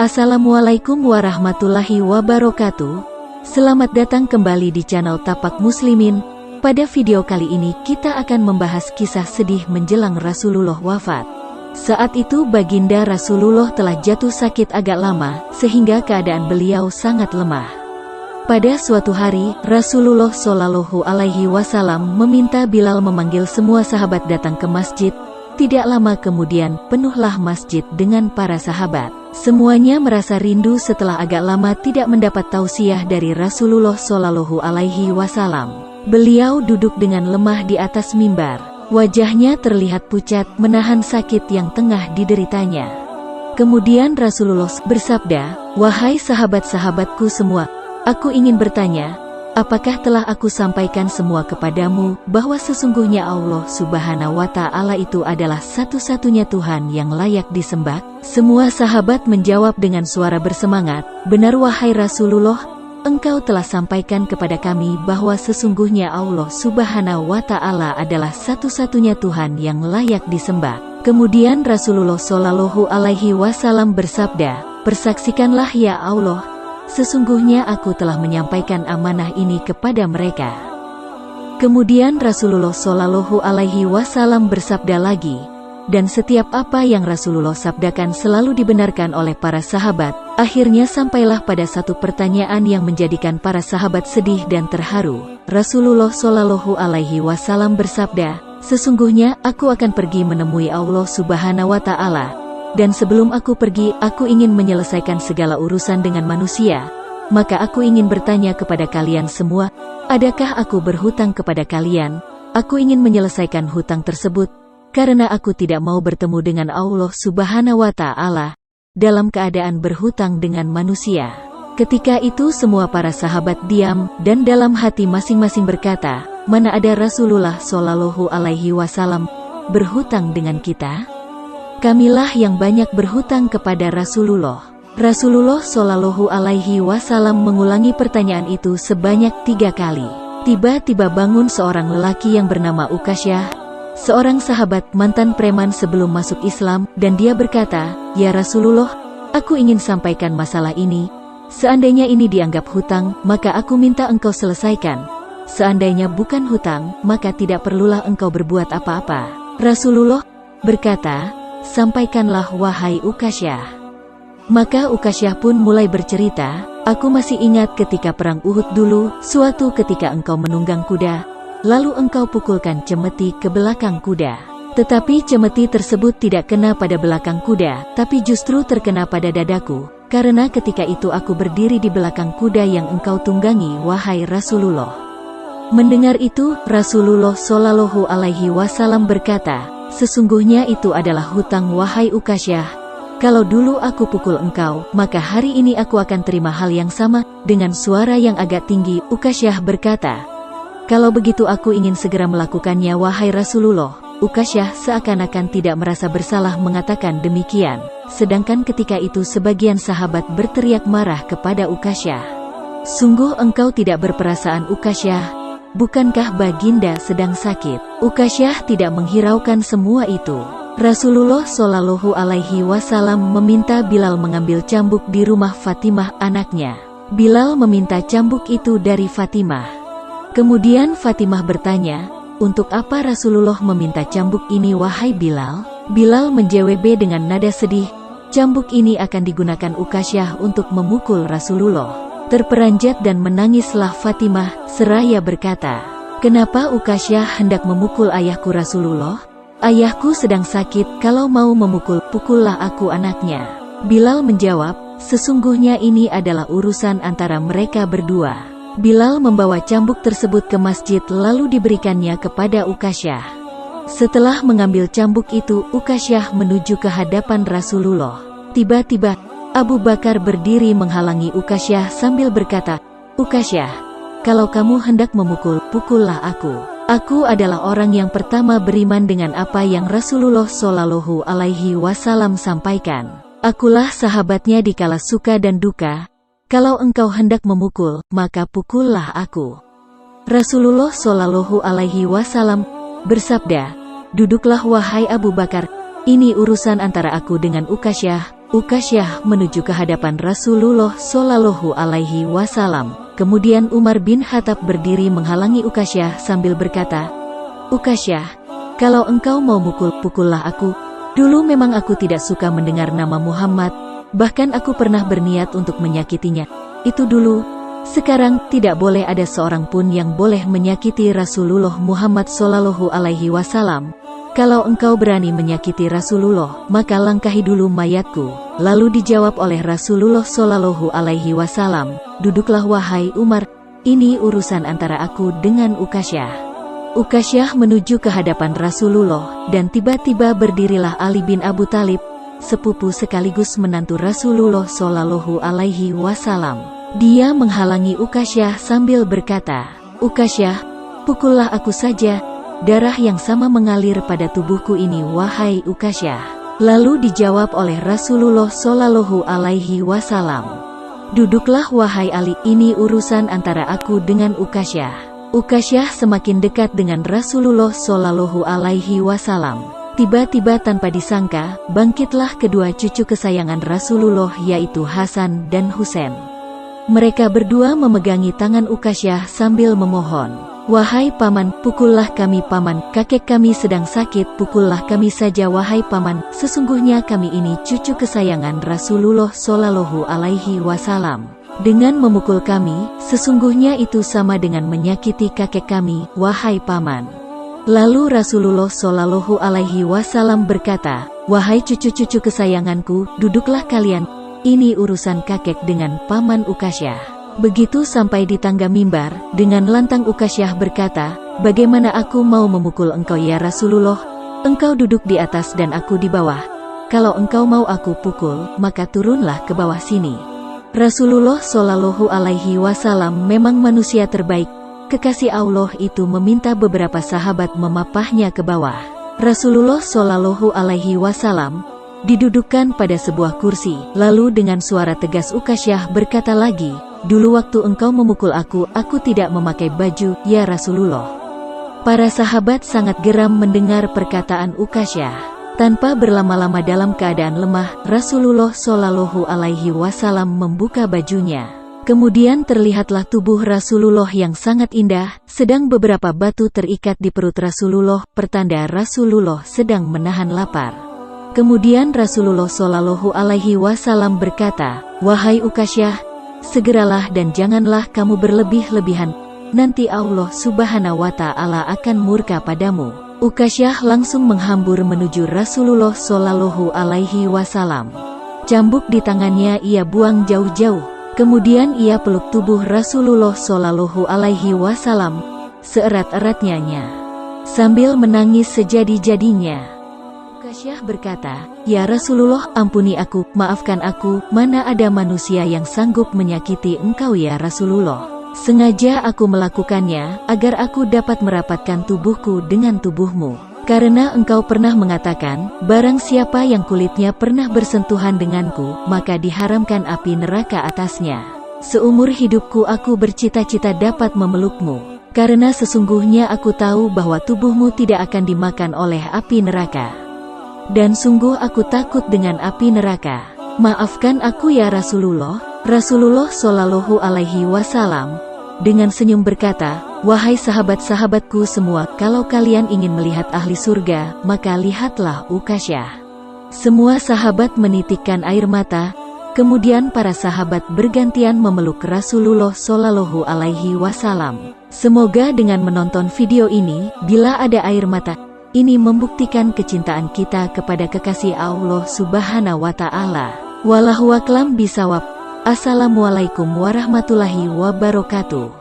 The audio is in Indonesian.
Assalamualaikum warahmatullahi wabarakatuh. Selamat datang kembali di channel Tapak Muslimin. Pada video kali ini kita akan membahas kisah sedih menjelang Rasulullah wafat. Saat itu baginda Rasulullah telah jatuh sakit agak lama, sehingga keadaan beliau sangat lemah. Pada suatu hari, Rasulullah Shallallahu Alaihi Wasallam meminta Bilal memanggil semua sahabat datang ke masjid. Tidak lama kemudian, penuhlah masjid dengan para sahabat. Semuanya merasa rindu setelah agak lama tidak mendapat tausiah dari Rasulullah Shallallahu Alaihi Wasallam. Beliau duduk dengan lemah di atas mimbar. Wajahnya terlihat pucat, menahan sakit yang tengah dideritanya. Kemudian Rasulullah bersabda, "Wahai sahabat-sahabatku semua, aku ingin bertanya, apakah telah aku sampaikan semua kepadamu, bahwa sesungguhnya Allah Subhanahu wa Ta'ala itu adalah satu-satunya Tuhan yang layak disembah?" Semua sahabat menjawab dengan suara bersemangat, "Benar wahai Rasulullah, engkau telah sampaikan kepada kami bahwa sesungguhnya Allah Subhanahu wa Ta'ala adalah satu-satunya Tuhan yang layak disembah." Kemudian Rasulullah Shallallahu Alaihi Wasallam bersabda, "Persaksikanlah ya Allah, sesungguhnya aku telah menyampaikan amanah ini kepada mereka." Kemudian Rasulullah Shallallahu Alaihi Wasallam bersabda lagi, dan setiap apa yang Rasulullah sabdakan selalu dibenarkan oleh para sahabat. Akhirnya sampailah pada satu pertanyaan yang menjadikan para sahabat sedih dan terharu. Rasulullah Shallallahu Alaihi Wasallam bersabda, "Sesungguhnya aku akan pergi menemui Allah Subhanahu wa Ta'ala. Dan sebelum aku pergi, aku ingin menyelesaikan segala urusan dengan manusia. Maka aku ingin bertanya kepada kalian semua, adakah aku berhutang kepada kalian? Aku ingin menyelesaikan hutang tersebut, karena aku tidak mau bertemu dengan Allah Subhanahu wa Ta'ala dalam keadaan berhutang dengan manusia." Ketika itu semua para sahabat diam, dan dalam hati masing-masing berkata, "Mana ada Rasulullah Shallallahu Alaihi Wasallam berhutang dengan kita? Kamilah yang banyak berhutang kepada Rasulullah." Rasulullah Shallallahu Alaihi Wasallam mengulangi pertanyaan itu sebanyak 3 kali. Tiba-tiba bangun seorang lelaki yang bernama Ukasyah, seorang sahabat mantan preman sebelum masuk Islam, dan dia berkata, "Ya Rasulullah, aku ingin sampaikan masalah ini. Seandainya ini dianggap hutang, maka aku minta engkau selesaikan. Seandainya bukan hutang, maka tidak perlulah engkau berbuat apa-apa." Rasulullah berkata, "Sampaikanlah wahai Ukasyah." Maka Ukasyah pun mulai bercerita, "Aku masih ingat ketika perang Uhud dulu, suatu ketika engkau menunggang kuda, lalu engkau pukulkan cemeti ke belakang kuda. Tetapi cemeti tersebut tidak kena pada belakang kuda, tapi justru terkena pada dadaku, karena ketika itu aku berdiri di belakang kuda yang engkau tunggangi wahai Rasulullah." Mendengar itu, Rasulullah Shallallahu Alaihi Wasallam berkata, "Sesungguhnya itu adalah hutang wahai Ukasyah. Kalau dulu aku pukul engkau, maka hari ini aku akan terima hal yang sama." Dengan suara yang agak tinggi, Ukasyah berkata, "Kalau begitu aku ingin segera melakukannya wahai Rasulullah." Ukasyah seakan-akan tidak merasa bersalah mengatakan demikian. Sedangkan ketika itu sebagian sahabat berteriak marah kepada Ukasyah, "Sungguh engkau tidak berperasaan Ukasyah, bukankah baginda sedang sakit?" Ukasyah tidak menghiraukan semua itu. Rasulullah Shallallahu Alaihi Wasallam meminta Bilal mengambil cambuk di rumah Fatimah anaknya. Bilal meminta cambuk itu dari Fatimah. Kemudian Fatimah bertanya, "Untuk apa Rasulullah meminta cambuk ini wahai Bilal?" Bilal menjawab dengan nada sedih, "Cambuk ini akan digunakan Ukasyah untuk memukul Rasulullah." Terperanjat dan menangislah Fatimah, seraya berkata, "Kenapa Ukasyah hendak memukul ayahku Rasulullah? Ayahku sedang sakit, kalau mau memukul, pukullah aku anaknya." Bilal menjawab, "Sesungguhnya ini adalah urusan antara mereka berdua." Bilal membawa cambuk tersebut ke masjid lalu diberikannya kepada Ukasyah. Setelah mengambil cambuk itu, Ukasyah menuju ke hadapan Rasulullah. Tiba-tiba, Abu Bakar berdiri menghalangi Ukasyah sambil berkata, "Ukasyah, kalau kamu hendak memukul, pukullah aku. Aku adalah orang yang pertama beriman dengan apa yang Rasulullah Shallallahu Alaihi Wasallam sampaikan. Akulah sahabatnya di kala suka dan duka. Kalau engkau hendak memukul, maka pukullah aku." Rasulullah Shallallahu Alaihi Wasallam bersabda, "Duduklah wahai Abu Bakar, ini urusan antara aku dengan Ukasyah. Ukasyah menuju ke hadapan Rasulullah Shallallahu Alaihi Wasallam. Kemudian Umar bin Khattab berdiri menghalangi Ukasyah sambil berkata, "Ukasyah, kalau engkau mau mukul, pukullah aku. Dulu memang aku tidak suka mendengar nama Muhammad, bahkan aku pernah berniat untuk menyakitinya. Itu dulu. Sekarang tidak boleh ada seorang pun yang boleh menyakiti Rasulullah Muhammad Shallallahu Alaihi Wasallam. Kalau engkau berani menyakiti Rasulullah, maka langkahi dulu mayatku." Lalu dijawab oleh Rasulullah Shallallahu Alaihi Wasallam, "Duduklah wahai Umar, ini urusan antara aku dengan Ukasyah." Ukasyah menuju ke hadapan Rasulullah, dan tiba-tiba berdirilah Ali bin Abu Thalib, sepupu sekaligus menantu Rasulullah Shallallahu Alaihi Wasallam. Dia menghalangi Ukasyah sambil berkata, "Ukasyah, pukullah aku saja. Darah yang sama mengalir pada tubuhku ini wahai Ukasyah." Lalu dijawab oleh Rasulullah Shallallahu Alaihi Wasallam, "Duduklah wahai Ali, ini urusan antara aku dengan Ukasyah." Ukasyah semakin dekat dengan Rasulullah Shallallahu Alaihi Wasallam. Tiba-tiba tanpa disangka, bangkitlah kedua cucu kesayangan Rasulullah yaitu Hasan dan Husain. Mereka berdua memegangi tangan Ukasyah sambil memohon, "Wahai paman, pukullah kami paman, kakek kami sedang sakit, pukullah kami saja wahai paman, sesungguhnya kami ini cucu kesayangan Rasulullah Shallallahu Alaihi Wasallam. Dengan memukul kami, sesungguhnya itu sama dengan menyakiti kakek kami, wahai paman." Lalu Rasulullah Shallallahu Alaihi Wasallam berkata, "Wahai cucu-cucu kesayanganku, duduklah kalian. Ini urusan kakek dengan paman Ukasyah." Begitu sampai di tangga mimbar, dengan lantang Ukasyah berkata, "Bagaimana aku mau memukul engkau ya Rasulullah? Engkau duduk di atas dan aku di bawah. Kalau engkau mau aku pukul, maka turunlah ke bawah sini." Rasulullah Shallallahu Alaihi Wasallam memang manusia terbaik. Kekasih Allah itu meminta beberapa sahabat memapahnya ke bawah. Rasulullah Shallallahu Alaihi Wasallam didudukkan pada sebuah kursi, lalu dengan suara tegas Ukasyah berkata lagi, "Dulu waktu engkau memukul aku tidak memakai baju, ya Rasulullah." Para sahabat sangat geram mendengar perkataan Ukasyah. Tanpa berlama-lama dalam keadaan lemah, Rasulullah Shallallahu Alaihi Wasallam membuka bajunya. Kemudian terlihatlah tubuh Rasulullah yang sangat indah, sedang beberapa batu terikat di perut Rasulullah, pertanda Rasulullah sedang menahan lapar. Kemudian Rasulullah Shallallahu Alaihi Wasallam berkata, "Wahai Ukasyah, segeralah dan janganlah kamu berlebih-lebihan, nanti Allah Subhanahu wa Ta'ala akan murka padamu." Ukasyah langsung menghambur menuju Rasulullah Shallallahu Alaihi Wasallam. Cambuk di tangannya ia buang jauh-jauh. Kemudian ia peluk tubuh Rasulullah Shallallahu Alaihi Wasallam seerat-eratnya, sambil menangis sejadi-jadinya. Ukasyah berkata, "Ya Rasulullah, ampuni aku, maafkan aku, mana ada manusia yang sanggup menyakiti engkau ya Rasulullah. Sengaja aku melakukannya, agar aku dapat merapatkan tubuhku dengan tubuhmu. Karena engkau pernah mengatakan, barang siapa yang kulitnya pernah bersentuhan denganku, maka diharamkan api neraka atasnya. Seumur hidupku aku bercita-cita dapat memelukmu, karena sesungguhnya aku tahu bahwa tubuhmu tidak akan dimakan oleh api neraka. Dan sungguh aku takut dengan api neraka. Maafkan aku ya Rasulullah." Rasulullah Shallallahu Alaihi Wasallam dengan senyum berkata, "Wahai sahabat-sahabatku semua, kalau kalian ingin melihat ahli surga, maka lihatlah Ukasyah." Semua sahabat menitikkan air mata. Kemudian para sahabat bergantian memeluk Rasulullah Shallallahu Alaihi Wasallam. Semoga dengan menonton video ini, bila ada air mata, ini membuktikan kecintaan kita kepada kekasih Allah Subhanahu wa Ta'ala. Wallahu a'lam bishawab. Assalamualaikum warahmatullahi wabarakatuh.